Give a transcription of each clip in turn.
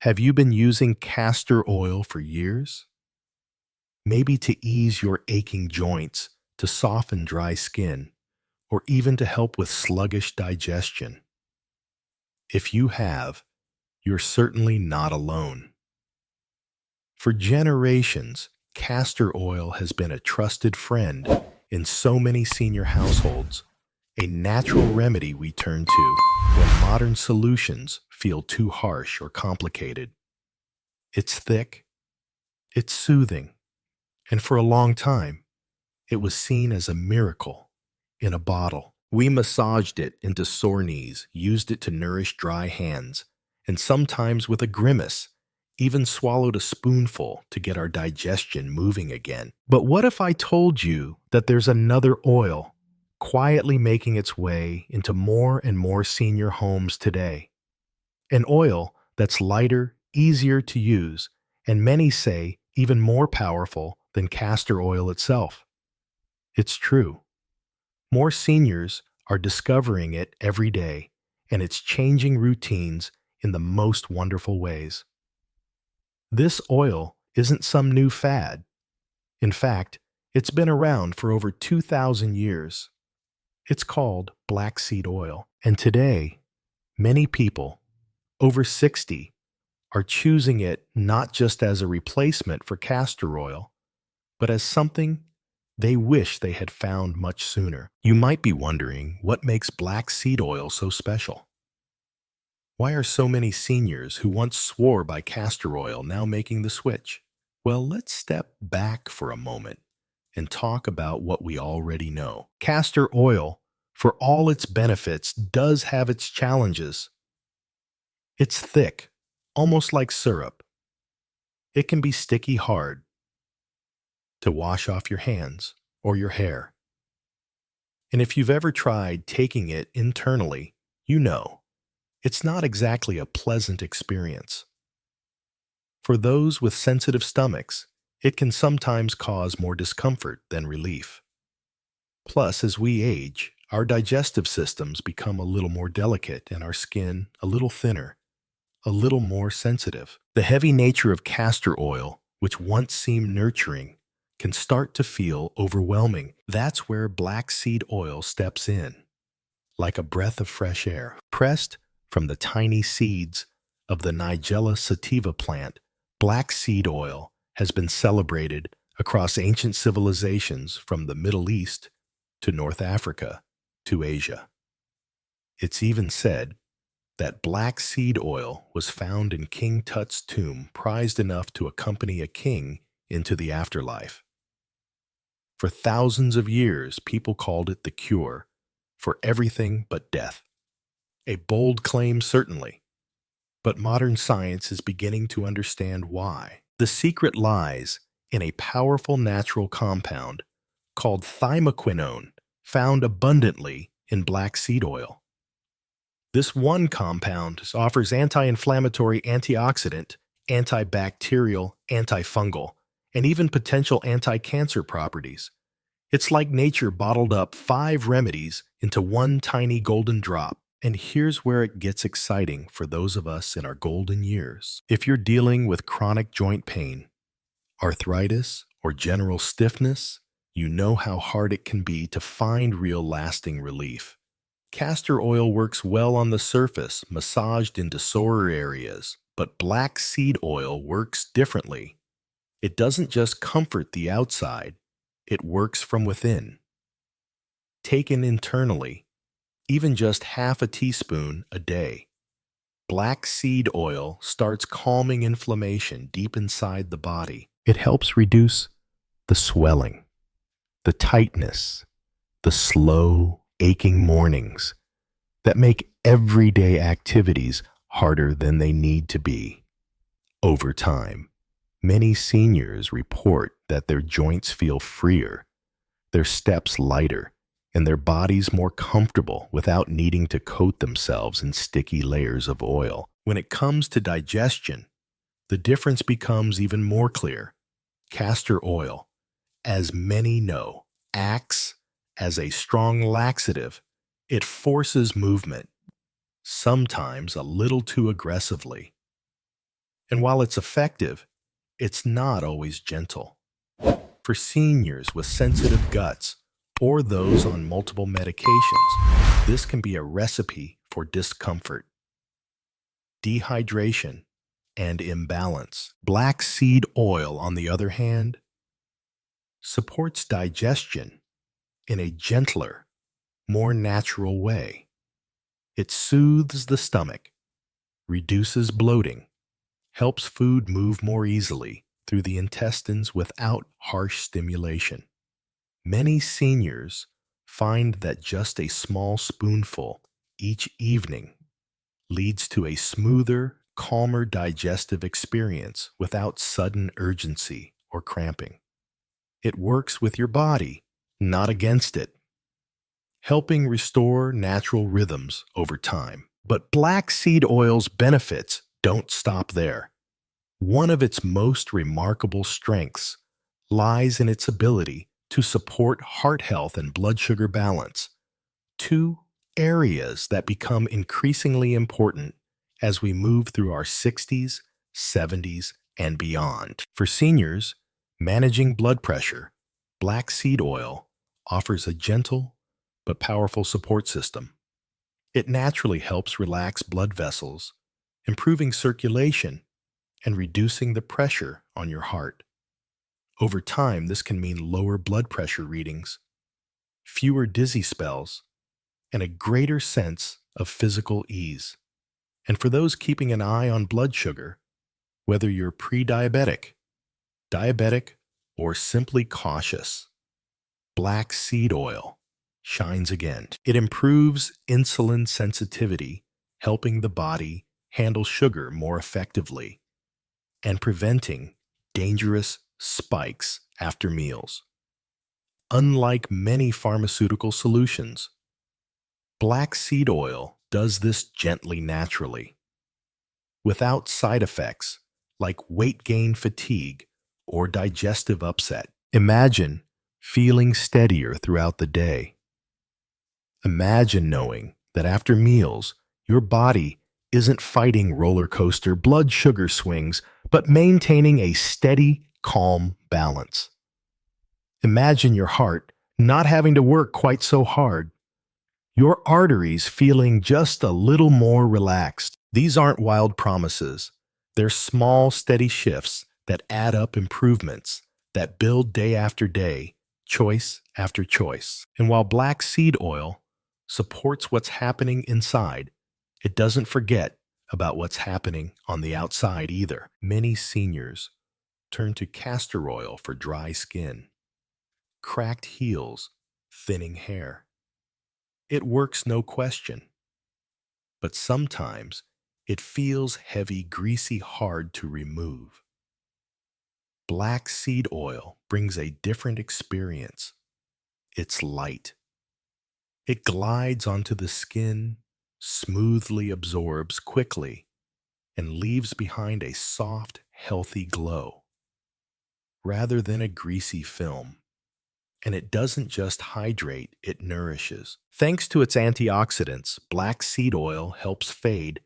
Have you been using castor oil for years? Maybe to ease your aching joints, to soften dry skin, or even to help with sluggish digestion. If you have, you're certainly not alone. For generations, castor oil has been a trusted friend in so many senior households, a natural remedy we turn to when modern solutions feel too harsh or complicated. It's thick, it's soothing, and for a long time, it was seen as a miracle in a bottle. We massaged it into sore knees, used it to nourish dry hands, and sometimes with a grimace, even swallowed a spoonful to get our digestion moving again. But what if I told you that there's another oil quietly making its way into more and more senior homes today? An oil that's lighter, easier to use, and many say even more powerful than castor oil itself. It's true. More seniors are discovering it every day, and it's changing routines in the most wonderful ways. This oil isn't some new fad. In fact, it's been around for over 2,000 years. It's called black seed oil, and today, many people, over 60, are choosing it not just as a replacement for castor oil, but as something they wish they had found much sooner. You might be wondering what makes black seed oil so special. Why are so many seniors who once swore by castor oil now making the switch? Well, let's step back for a moment and talk about what we already know. Castor oil, for all its benefits, does have its challenges. It's thick, almost like syrup. It can be sticky hard to wash off your hands or your hair. And if you've ever tried taking it internally, you know it's not exactly a pleasant experience. For those with sensitive stomachs, it can sometimes cause more discomfort than relief. Plus, as we age, our digestive systems become a little more delicate and our skin a little thinner, a little more sensitive. The heavy nature of castor oil, which once seemed nurturing, can start to feel overwhelming. That's where black seed oil steps in, like a breath of fresh air. Pressed from the tiny seeds of the Nigella sativa plant, black seed oil has been celebrated across ancient civilizations from the Middle East to North Africa to Asia. It's even said that black seed oil was found in King Tut's tomb, prized enough to accompany a king into the afterlife. For thousands of years, people called it the cure for everything but death. A bold claim, certainly, but modern science is beginning to understand why. The secret lies in a powerful natural compound called thymoquinone, found abundantly in black seed oil. This one compound offers anti-inflammatory, antioxidant, antibacterial, antifungal, and even potential anti-cancer properties. It's like nature bottled up 5 remedies into one tiny golden drop. And here's where it gets exciting for those of us in our golden years. If you're dealing with chronic joint pain, arthritis, or general stiffness, you know how hard it can be to find real lasting relief. Castor oil works well on the surface, massaged into sore areas, but black seed oil works differently. It doesn't just comfort the outside, it works from within. Taken internally, even just half a teaspoon a day, black seed oil starts calming inflammation deep inside the body. It helps reduce the swelling, the tightness, the slow, aching mornings that make everyday activities harder than they need to be. Over time, many seniors report that their joints feel freer, their steps lighter, and their bodies more comfortable without needing to coat themselves in sticky layers of oil. When it comes to digestion, the difference becomes even more clear. Castor oil, as many know, acts as a strong laxative. It forces movement, sometimes a little too aggressively. And while it's effective, it's not always gentle. For seniors with sensitive guts or those on multiple medications, this can be a recipe for discomfort, dehydration, and imbalance. Black seed oil, on the other hand, supports digestion in a gentler, more natural way. It soothes the stomach, reduces bloating, helps food move more easily through the intestines without harsh stimulation. Many seniors find that just a small spoonful each evening leads to a smoother, calmer digestive experience without sudden urgency or cramping. It works with your body, not against it, helping restore natural rhythms over time. But black seed oil's benefits don't stop there. One of its most remarkable strengths lies in its ability to support heart health and blood sugar balance, two areas that become increasingly important as we move through our 60s, 70s, and beyond. For seniors managing blood pressure, black seed oil offers a gentle but powerful support system. It naturally helps relax blood vessels, improving circulation and reducing the pressure on your heart. Over time, this can mean lower blood pressure readings, fewer dizzy spells, and a greater sense of physical ease. And for those keeping an eye on blood sugar, whether you're pre-diabetic, diabetic, or simply cautious, black seed oil shines again. It improves insulin sensitivity, helping the body handle sugar more effectively and preventing dangerous spikes after meals. Unlike many pharmaceutical solutions, black seed oil does this gently naturally, without side effects like weight gain fatigue or digestive upset. Imagine feeling steadier throughout the day. Imagine knowing that after meals, your body isn't fighting roller coaster blood sugar swings, but maintaining a steady, calm balance. Imagine your heart not having to work quite so hard, your arteries feeling just a little more relaxed. These aren't wild promises. They're small, steady shifts that add up improvements that build day after day, choice after choice. And while black seed oil supports what's happening inside, it doesn't forget about what's happening on the outside either. Many seniors turn to castor oil for dry skin, cracked heels, thinning hair. It works, no question, but sometimes it feels heavy, greasy, hard to remove. Black seed oil brings a different experience. It's light. It glides onto the skin, smoothly absorbs quickly, and leaves behind a soft, healthy glow, rather than a greasy film. And it doesn't just hydrate, it nourishes. Thanks to its antioxidants, black seed oil helps fade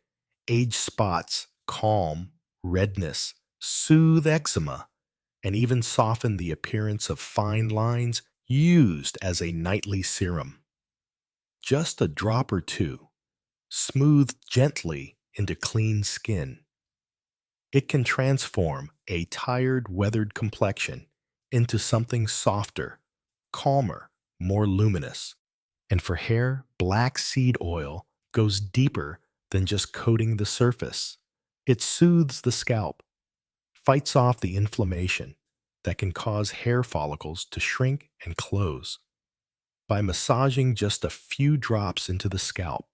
age spots, calm redness, soothe eczema, and even soften the appearance of fine lines, used as a nightly serum. Just a drop or two, smoothed gently into clean skin. It can transform a tired, weathered complexion into something softer, calmer, more luminous. And for hair, black seed oil goes deeper than just coating the surface. It soothes the scalp, fights off the inflammation that can cause hair follicles to shrink and close. By massaging just a few drops into the scalp,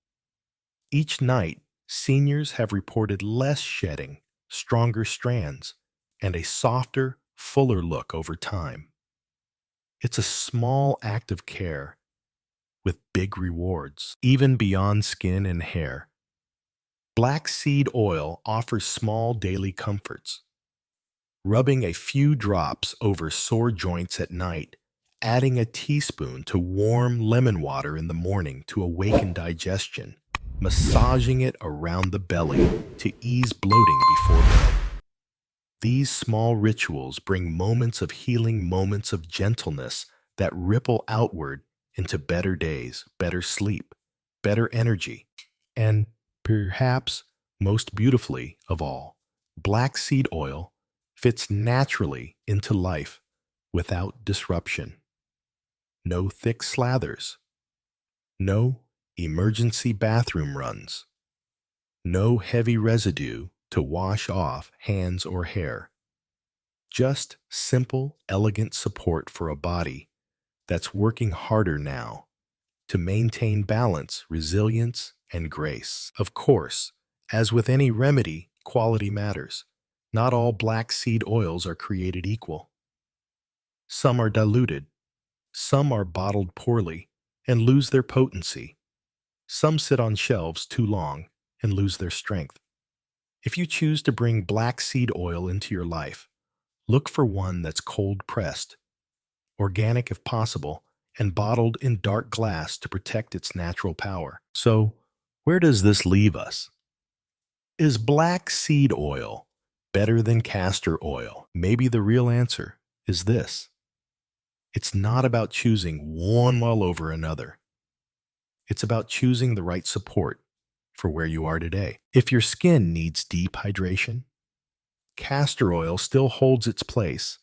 each night, seniors have reported less shedding, stronger strands, and a softer, fuller look over time. It's a small act of care with big rewards, even beyond skin and hair. Black seed oil offers small daily comforts. Rubbing a few drops over sore joints at night, adding a teaspoon to warm lemon water in the morning to awaken digestion, massaging it around the belly to ease bloating before bed. These small rituals bring moments of healing, moments of gentleness that ripple outward into better days, better sleep, better energy, and perhaps most beautifully of all, black seed oil fits naturally into life without disruption. No thick slathers, no emergency bathroom runs, no heavy residue to wash off hands or hair. Just simple, elegant support for a body that's working harder now to maintain balance, resilience, and grace. Of course, as with any remedy, quality matters. Not all black seed oils are created equal. Some are diluted, some are bottled poorly and lose their potency. Some sit on shelves too long and lose their strength. If you choose to bring black seed oil into your life, look for one that's cold pressed, organic if possible, and bottled in dark glass to protect its natural power. So, where does this leave us? Is black seed oil better than castor oil? Maybe the real answer is this. It's not about choosing one oil over another. It's about choosing the right support for where you are today. If your skin needs deep hydration, castor oil still holds its place.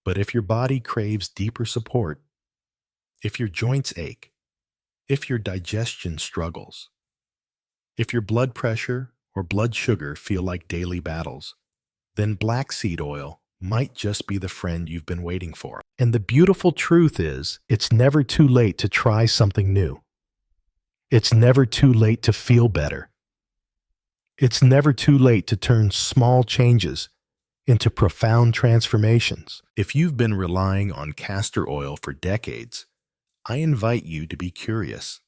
But if your body craves deeper support, if your joints ache, if your digestion struggles, if your blood pressure or blood sugar feel like daily battles, then black seed oil might just be the friend you've been waiting for. And the beautiful truth is, it's never too late to try something new. It's never too late to feel better. It's never too late to turn small changes into profound transformations. If you've been relying on castor oil for decades, I invite you to be curious.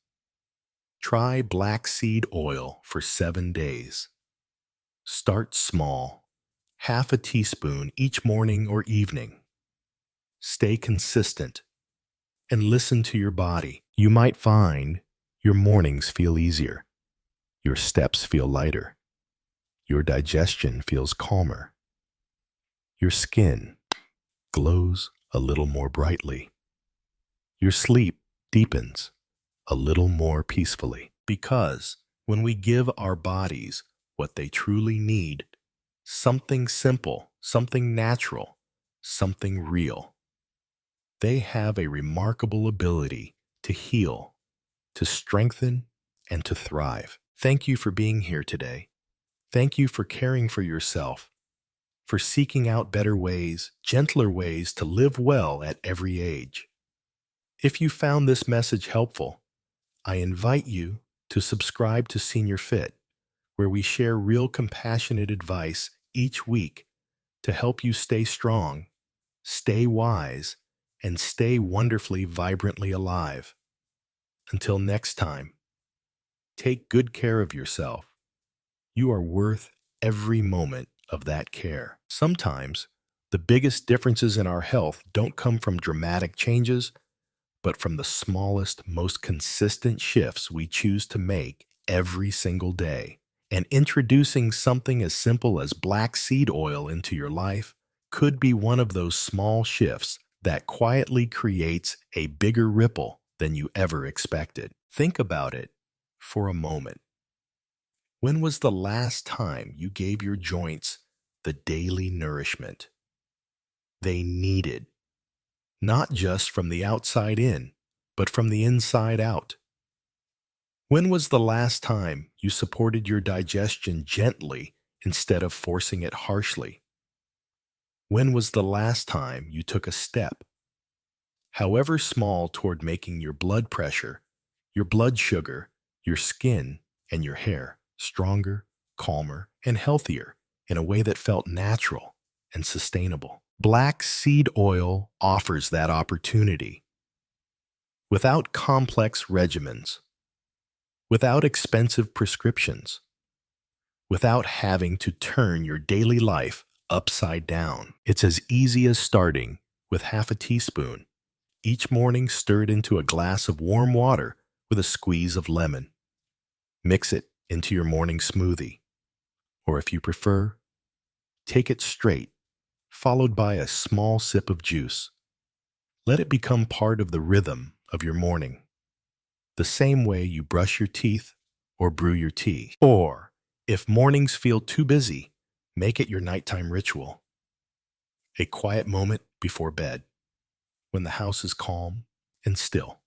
Try black seed oil for 7 days. Start small, half a teaspoon each morning or evening. Stay consistent and listen to your body. You might find your mornings feel easier, your steps feel lighter, your digestion feels calmer, your skin glows a little more brightly, your sleep deepens a little more peacefully. Because when we give our bodies what they truly need, something simple, something natural, something real, they have a remarkable ability to heal, to strengthen, and to thrive. Thank you for being here today. Thank you for caring for yourself, for seeking out better ways, gentler ways to live well at every age. If you found this message helpful, I invite you to subscribe to Senior Fit, where we share real compassionate advice each week to help you stay strong, stay wise, and stay wonderfully, vibrantly alive. Until next time, take good care of yourself. You are worth every moment of that care. Sometimes, the biggest differences in our health don't come from dramatic changes, but from the smallest, most consistent shifts we choose to make every single day. And introducing something as simple as black seed oil into your life could be one of those small shifts that quietly creates a bigger ripple than you ever expected. Think about it for a moment. When was the last time you gave your joints the daily nourishment they needed? Not just from the outside in, but from the inside out. When was the last time you supported your digestion gently instead of forcing it harshly? When was the last time you took a step, however small, toward making your blood pressure, your blood sugar, your skin, and your hair stronger, calmer, and healthier in a way that felt natural and sustainable? Black seed oil offers that opportunity. Without complex regimens, without expensive prescriptions, without having to turn your daily life upside down. It's as easy as starting with half a teaspoon each morning, stirred into a glass of warm water with a squeeze of lemon. Mix it into your morning smoothie, or if you prefer, Take it straight, followed by a small sip of juice. Let it become part of the rhythm of your morning, the same way you brush your teeth or brew your tea. Or, if mornings feel too busy, make it your nighttime ritual. A quiet moment before bed, when the house is calm and still.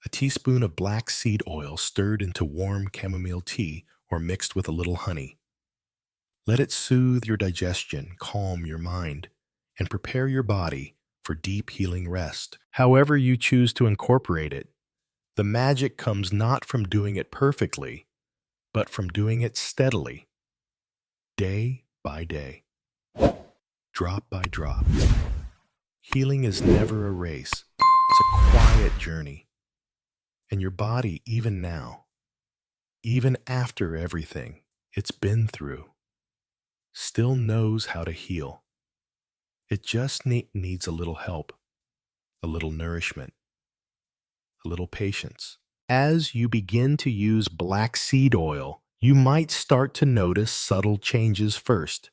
A teaspoon of black seed oil stirred into warm chamomile tea or mixed with a little honey. Let it soothe your digestion, calm your mind, and prepare your body for deep healing rest. However you choose to incorporate it, the magic comes not from doing it perfectly, but from doing it steadily, day by day, drop by drop. Healing is never a race. It's a quiet journey. And your body, even now, even after everything it's been through, still knows how to heal. It just needs a little help, a little nourishment, a little patience. As you begin to use black seed oil, you might start to notice subtle changes first.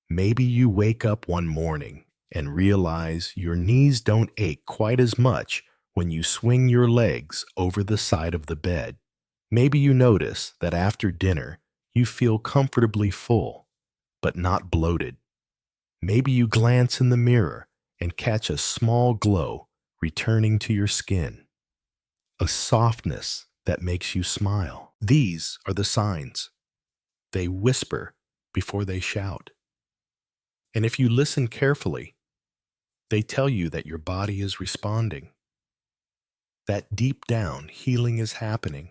Maybe you wake up one morning and realize your knees don't ache quite as much when you swing your legs over the side of the bed. Maybe you notice that after dinner, you feel comfortably full, but not bloated. Maybe you glance in the mirror and catch a small glow returning to your skin, a softness that makes you smile. These are the signs. They whisper before they shout. And if you listen carefully, they tell you that your body is responding, that deep down healing is happening.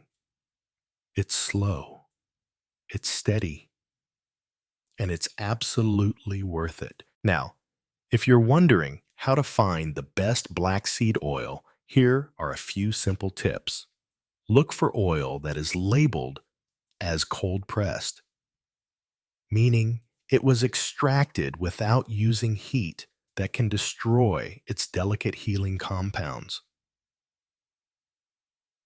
It's slow, it's steady, and it's absolutely worth it. Now, if you're wondering how to find the best black seed oil, here are a few simple tips. Look for oil that is labeled as cold pressed, meaning it was extracted without using heat that can destroy its delicate healing compounds.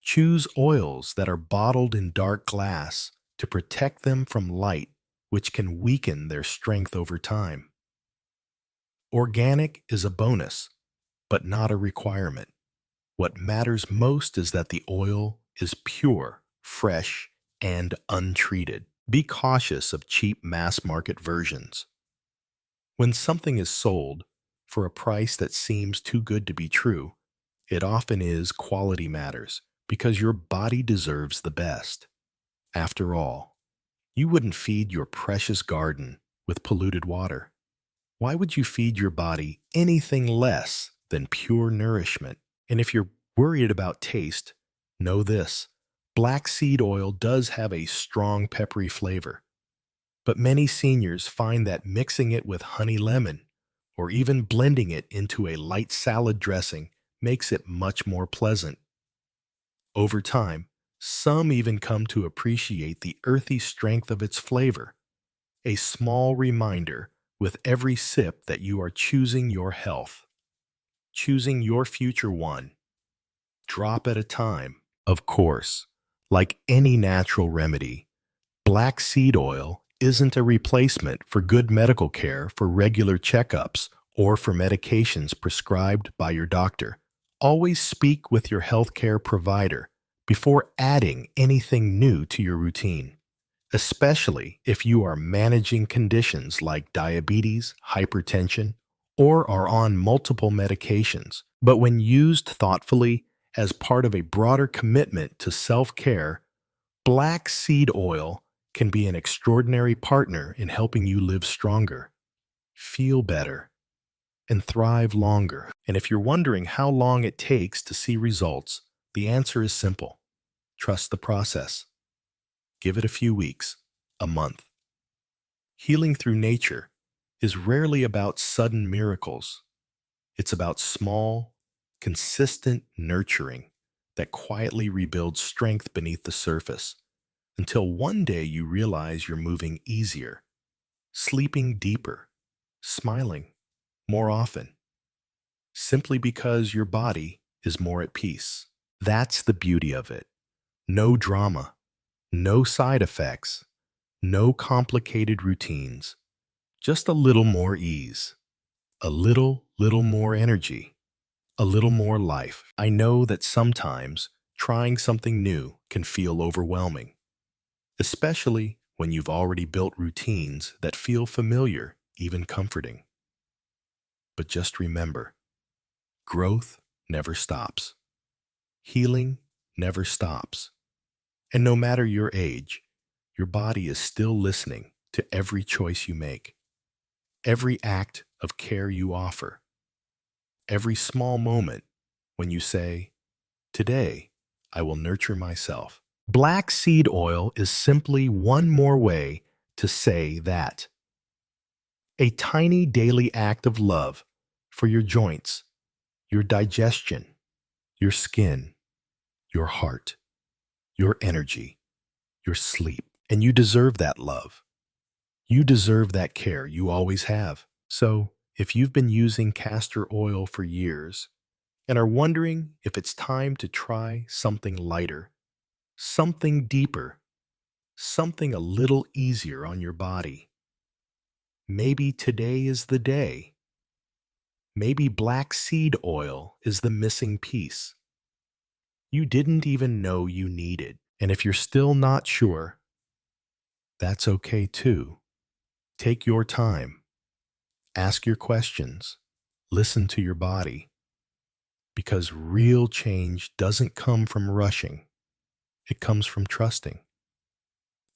Choose oils that are bottled in dark glass to protect them from light, which can weaken their strength over time. Organic is a bonus, but not a requirement. What matters most is that the oil is pure, fresh, and untreated. Be cautious of cheap mass-market versions. When something is sold for a price that seems too good to be true, it often is. Quality matters, because your body deserves the best. After all, you wouldn't feed your precious garden with polluted water. Why would you feed your body anything less than pure nourishment? And if you're worried about taste, know this: black seed oil does have a strong peppery flavor, but many seniors find that mixing it with honey lemon or even blending it into a light salad dressing makes it much more pleasant. Over time, some even come to appreciate the earthy strength of its flavor, a small reminder with every sip that you are choosing your health, choosing your future one, drop at a time. Of course, like any natural remedy, black seed oil isn't a replacement for good medical care for regular checkups or for medications prescribed by your doctor. Always speak with your healthcare provider before adding anything new to your routine, especially if you are managing conditions like diabetes, hypertension, or are on multiple medications. But when used thoughtfully as part of a broader commitment to self-care, black seed oil can be an extraordinary partner in helping you live stronger, feel better, and thrive longer. And if you're wondering how long it takes to see results, the answer is simple. Trust the process. Give it a few weeks, a month. Healing through nature is rarely about sudden miracles. It's about small, consistent nurturing that quietly rebuilds strength beneath the surface, until one day you realize you're moving easier, sleeping deeper, smiling more often, simply because your body is more at peace. That's the beauty of it. No drama, no side effects, no complicated routines, Just a little more ease, a little more energy, a little more life. I know that sometimes trying something new can feel overwhelming, especially when you've already built routines that feel familiar, even comforting. But just remember, growth never stops. Healing never stops. And no matter your age, your body is still listening to every choice you make, every act of care you offer, every small moment when you say, "Today, I will nurture myself." Black seed oil is simply one more way to say that. A tiny daily act of love for your joints, your digestion, your skin, your heart, your energy, your sleep. And you deserve that love. You deserve that care you always have. So, if you've been using castor oil for years and are wondering if it's time to try something lighter, something deeper, something a little easier on your body, maybe today is the day. Maybe black seed oil is the missing piece you didn't even know you needed. And if you're still not sure, that's okay too. Take your time, ask your questions, listen to your body, because real change doesn't come from rushing, it comes from trusting.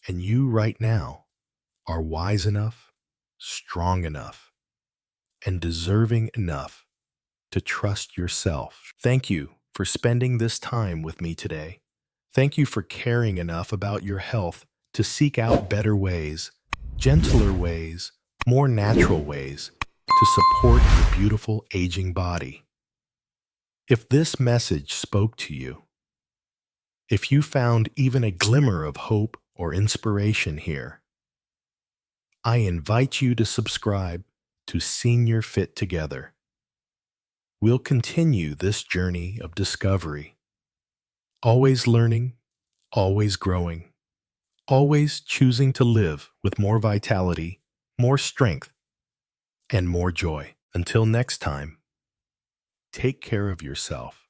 And you right now are wise enough, strong enough, and deserving enough to trust yourself. Thank you for spending this time with me today. Thank you for caring enough about your health to seek out better ways, gentler ways, more natural ways to support your beautiful aging body. If this message spoke to you, if you found even a glimmer of hope or inspiration here, I invite you to subscribe to Senior Fit Together. We'll continue this journey of discovery, always learning, always growing, always choosing to live with more vitality, more strength, and more joy. Until next time, take care of yourself.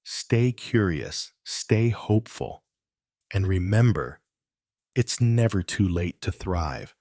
Stay curious, stay hopeful, and remember, it's never too late to thrive.